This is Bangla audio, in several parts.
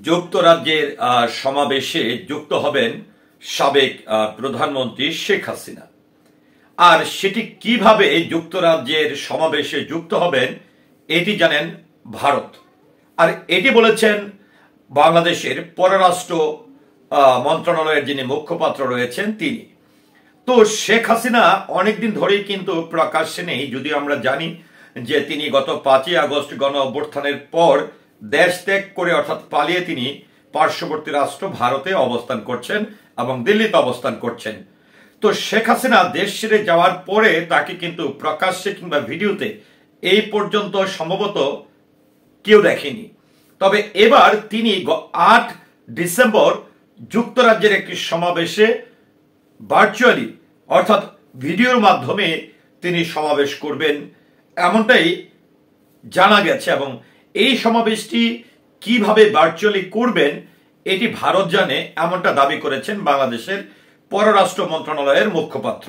যুক্তরাজ্যের সমাবেশে যুক্ত হবেন সাবেক প্রধানমন্ত্রী শেখ হাসিনা। আর সেটি কিভাবে যুক্তরাজ্যের সমাবেশে যুক্ত হবেন এটি জানেন ভারত। আর এটি বলেছেন বাংলাদেশের পররাষ্ট্র মন্ত্রণালয়ের যিনি মুখপাত্র রয়েছেন তিনি। তো শেখ হাসিনা অনেকদিন ধরেই কিন্তু প্রকাশ্যে নেই, যদিও আমরা জানি যে তিনি গত 5ই আগস্ট গণ অভ্যুত্থানের পর দেশ ত্যাগ করে অর্থাৎ পালিয়ে তিনি পার্শ্ববর্তী রাষ্ট্র ভারতে অবস্থান করছেন এবং দিল্লিতে অবস্থান করছেন। তো শেখ হাসিনা দেশ ছেড়ে যাওয়ার পরে তাকে কিন্তু প্রকাশ্যে কিংবা ভিডিওতে এই পর্যন্ত সম্ভবত কেউ দেখেনি। তবে এবার তিনি 8 ডিসেম্বর যুক্তরাজ্যের একটি সমাবেশে ভার্চুয়ালি অর্থাৎ ভিডিওর মাধ্যমে তিনি সমাবেশ করবেন এমনটাই জানা গেছে। এবং এই সমাবেশটি কিভাবে ভার্চুয়ালি করবেন এটি ভারত জানে এমনটা দাবি করেছেন বাংলাদেশের পররাষ্ট্র মন্ত্রণালয়ের মুখপাত্র।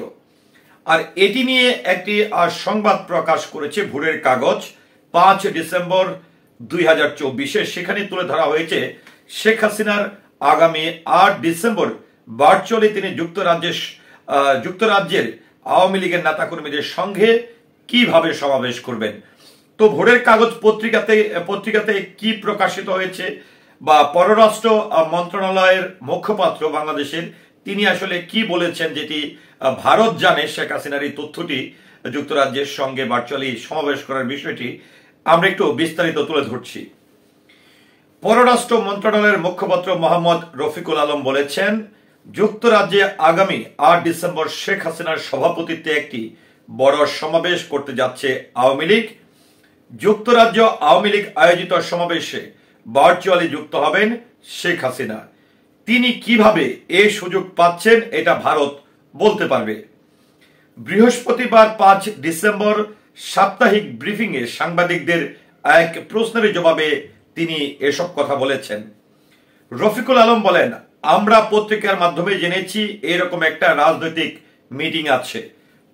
আর এটি নিয়ে একটি সংবাদ প্রকাশ করেছে ভোরের কাগজ 5 ডিসেম্বর 2024। সেখানে তুলে ধরা হয়েছে শেখ হাসিনার আগামী 8 ডিসেম্বর ভার্চুয়ালি তিনি যুক্তরাজ্যের আওয়ামী লীগের নেতাকর্মীদের সঙ্গে কিভাবে সমাবেশ করবেন। তো ভোরের কাগজ পত্রিকাতে কি প্রকাশিত হয়েছে বা পররাষ্ট্র মন্ত্রণালয়ের মুখপাত্র বাংলাদেশের তিনি আসলে কি বলেছেন, যেটি ভারত জানে শেখ হাসিনার এই তথ্যটি যুক্তরাজ্যের সঙ্গে ভার্চুয়ালি সমাবেশ করার বিষয়টি আমরা একটু বিস্তারিত তুলে ধরছি। পররাষ্ট্র মন্ত্রণালয়ের মুখপাত্র মোহাম্মদ রফিকুল আলম বলেছেন, যুক্তরাজ্যে আগামী 8 ডিসেম্বর শেখ হাসিনার সভাপতিত্বে একটি বড় সমাবেশ করতে যাচ্ছে আওয়ামী লীগ। যুক্তরাজ্য আওয়ামী লীগ আয়োজিত সমাবেশে ভার্চুয়ালি যুক্ত হবেন শেখ হাসিনা। তিনি কিভাবে এই সুযোগ পাচ্ছেন এটা ভারত বলতে পারবে। বৃহস্পতিবার 5 ডিসেম্বর সাপ্তাহিক ব্রিফিংয়ে সাংবাদিকদের এক প্রশ্নের জবাবে তিনি এসব কথা বলেছেন। রফিকুল আলম বলেন, আমরা পত্রিকার মাধ্যমে জেনেছি এরকম একটা রাজনৈতিক মিটিং আছে,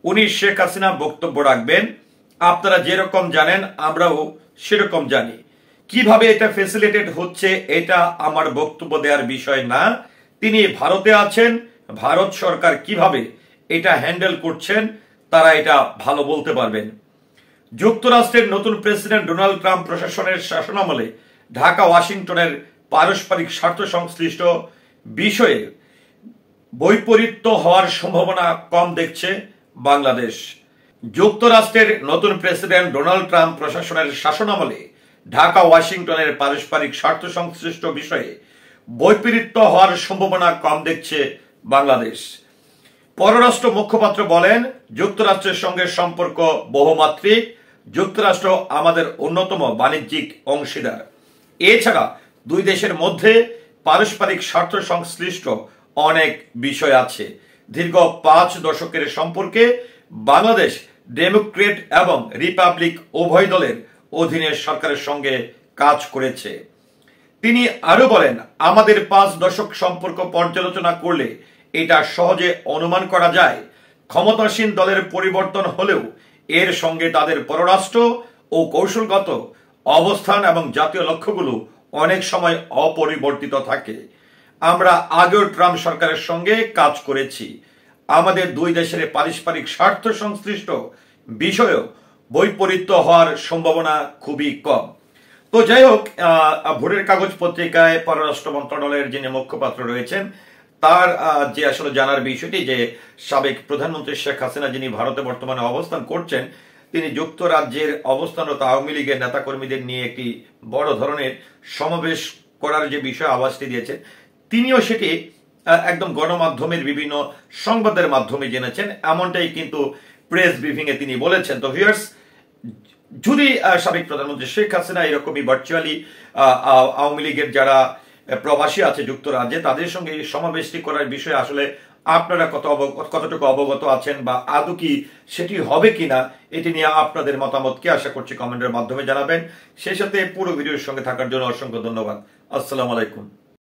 উনি শেখ হাসিনা বক্তব্য রাখবেন। আপনারা যেরকম জানেন আমরাও সেরকম জানি। কিভাবে এটা ফেসিলিটেট হচ্ছে এটা আমার বক্তব্য দেওয়ার বিষয় না। তিনি ভারতে আছেন, ভারত সরকার কিভাবে এটা হ্যান্ডেল করছেন তারা এটা ভালো বলতে পারবেন। যুক্তরাষ্ট্রের নতুন প্রেসিডেন্ট ডোনাল্ড ট্রাম্প প্রশাসনের শাসনামলে ঢাকা ওয়াশিংটনের পারস্পরিক স্বার্থ সংশ্লিষ্ট বিষয়ে বৈপরীত্য হওয়ার সম্ভাবনা কম দেখছে বাংলাদেশ। যুক্তরাষ্ট্রের নতুন প্রেসিডেন্ট ডোনাল্ড ট্রাম্প প্রশাসনের শাসনামলে ঢাকা ওয়াশিংটনের পারস্পরিক স্বার্থ সংশ্লিষ্ট বিষয়ে বৈপরীত্য হওয়ার সম্ভাবনা কম দেখছে বাংলাদেশ। পররাষ্ট্র মুখপাত্র বলেন, যুক্তরাষ্ট্রের সঙ্গে সম্পর্ক বহুমাত্রিক। যুক্তরাষ্ট্র আমাদের অন্যতম বাণিজ্যিক অংশীদার। এছাড়া দুই দেশের মধ্যে পারস্পরিক স্বার্থ সংশ্লিষ্ট অনেক বিষয় আছে। দীর্ঘ 5 দশকের সম্পর্কে বাংলাদেশ ডেমোক্রেট এবং রিপাবলিক উভয় দলের অধীনে সরকারের সঙ্গে কাজ করেছে। তিনি আরো বলেন, আমাদের 5 দশক সম্পর্ক পর্যালোচনা করলে এটা সহজে অনুমান করা যায়, ক্ষমতাসীন দলের পরিবর্তন হলেও এর সঙ্গে তাদের পররাষ্ট্র ও কৌশলগত অবস্থান এবং জাতীয় লক্ষ্যগুলো অনেক সময় অপরিবর্তিত থাকে। আমরা আগেও ট্রাম্প সরকারের সঙ্গে কাজ করেছি। আমাদের দুই দেশের পারস্পরিক স্বার্থ সংশ্লিষ্ট বিষয়েও বৈপরীত্য হওয়ার সম্ভাবনা খুবই কম। তো যাই হোক, ভোরের কাগজ পত্রিকায় পররাষ্ট্র মন্ত্রণালয়ের যিনি মুখপাত্র রয়েছেন তার যে আসলে জানার বিষয়টি যে সাবেক প্রধানমন্ত্রী শেখ হাসিনা যিনি ভারতে বর্তমানে অবস্থান করছেন তিনি যুক্তরাজ্যের অবস্থানরত আওয়ামী লীগের নেতাকর্মীদের নিয়ে একটি বড় ধরনের সমাবেশ করার যে বিষয় আভাসটি দিয়েছেন, তিনিও সেটি একদম গণমাধ্যমের বিভিন্ন সংবাদের মাধ্যমে জেনেছেন এমনটাই কিন্তু প্রেস ব্রিফিং এ তিনি বলেছেন। তো ভিউয়ার্স, যদি সাবেক প্রধানমন্ত্রী শেখ হাসিনা এরকমই ভার্চুয়ালি আওয়ামী লীগের যারা প্রবাসী আছে যুক্তরাজ্যে তাদের সঙ্গে এই সমাবেশটি করার বিষয়ে আসলে আপনারা কতটুকু অবগত আছেন বা আদৌ কি সেটি হবে কিনা এটি নিয়ে আপনাদের মতামতকে আশা করছি কমেন্টের মাধ্যমে জানাবেন। সেই সাথে পুরো ভিডিওর সঙ্গে থাকার জন্য অসংখ্য ধন্যবাদ। আসসালামু আলাইকুম।